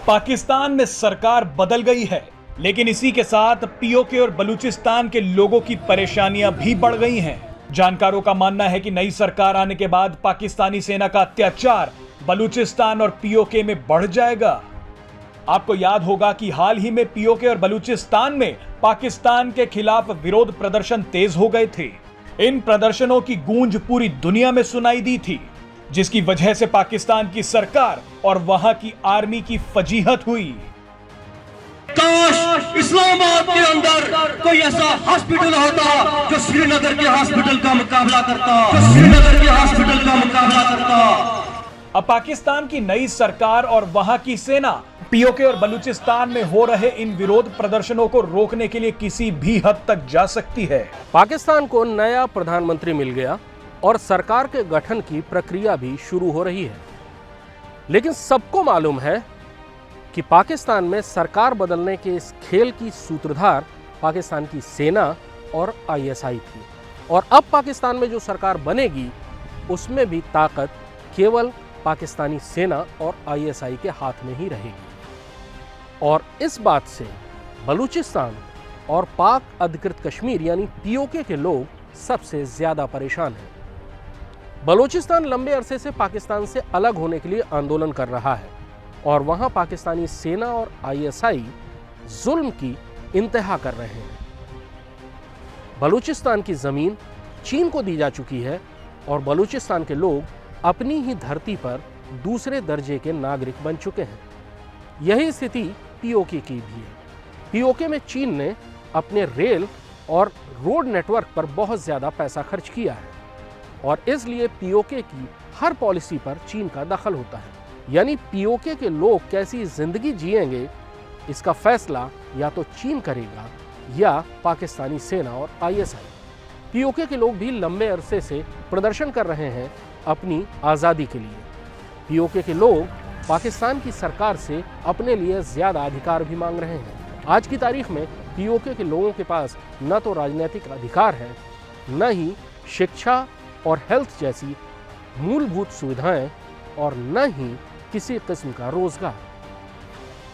पाकिस्तान में सरकार बदल गई है, लेकिन इसी के साथ पीओके और बलूचिस्तान के लोगों की परेशानियां भी बढ़ गई हैं। जानकारों का मानना है कि नई सरकार आने के बाद पाकिस्तानी सेना का अत्याचार बलूचिस्तान और पीओके में बढ़ जाएगा। आपको याद होगा कि हाल ही में पीओके और बलूचिस्तान में पाकिस्तान के खिलाफ विरोध प्रदर्शन तेज हो गए थे। इन प्रदर्शनों की गूंज पूरी दुनिया में सुनाई दी थी, जिसकी वजह से पाकिस्तान की सरकार और वहां की आर्मी की फजीहत हुई। काश इस्लामाबाद के अंदर कोई ऐसा हॉस्पिटल होता जो श्रीनगर के हॉस्पिटल का मुकाबला करता। अब पाकिस्तान की नई सरकार और वहां की सेना पीओके और बलूचिस्तान में हो रहे इन विरोध प्रदर्शनों को रोकने के लिए किसी भी हद तक जा सकती है। पाकिस्तान को नया प्रधानमंत्री मिल गया और सरकार के गठन की प्रक्रिया भी शुरू हो रही है, लेकिन सबको मालूम है कि पाकिस्तान में सरकार बदलने के इस खेल की सूत्रधार पाकिस्तान की सेना और आईएसआई थी, और अब पाकिस्तान में जो सरकार बनेगी उसमें भी ताकत केवल पाकिस्तानी सेना और आईएसआई के हाथ में ही रहेगी। और इस बात से बलूचिस्तान और पाक अधिकृत कश्मीर यानी पीओके के लोग सबसे ज्यादा परेशान हैं। बलूचिस्तान लंबे अरसे से पाकिस्तान से अलग होने के लिए आंदोलन कर रहा है और वहां पाकिस्तानी सेना और आईएसआई जुल्म की इंतहा कर रहे हैं। बलूचिस्तान की जमीन चीन को दी जा चुकी है और बलूचिस्तान के लोग अपनी ही धरती पर दूसरे दर्जे के नागरिक बन चुके हैं। यही स्थिति पीओके की भी है। पीओके में चीन ने अपने रेल और रोड नेटवर्क पर बहुत ज्यादा पैसा खर्च किया है और इसलिए पीओके की हर पॉलिसी पर चीन का दखल होता है। यानी पीओके के लोग कैसी जिंदगी जिएंगे इसका फैसला या तो चीन करेगा या पाकिस्तानी सेना और आईएसआई। पीओके के लोग भी लंबे अरसे से प्रदर्शन कर रहे हैं अपनी आज़ादी के लिए। पीओके के लोग पाकिस्तान की सरकार से अपने लिए ज्यादा अधिकार भी मांग रहे हैं। आज की तारीख में पीओके के लोगों के पास न तो राजनीतिक अधिकार है, न ही शिक्षा और हेल्थ जैसी मूलभूत सुविधाएं और न ही किसी किस्म का रोजगार।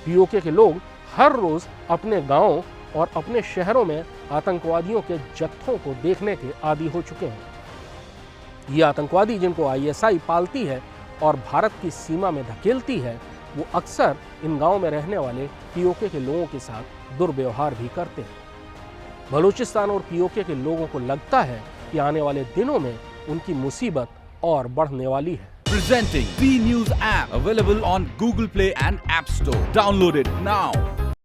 पीओके के लोग हर रोज अपने गांवों और अपने शहरों में आतंकवादियों के जत्थों को देखने के आदी हो चुके हैं। ये आतंकवादी जिनको आईएसआई पालती है और भारत की सीमा में धकेलती है, वो अक्सर इन गांवों में रहने वाले पीओके के लोगों के साथ दुर्व्यवहार भी करते हैं। बलूचिस्तान और पीओके के लोगों को लगता है कि आने वाले दिनों में उनकी मुसीबत और बढ़ने वाली है। Presenting B News app available on Google Play and App Store. Download it now.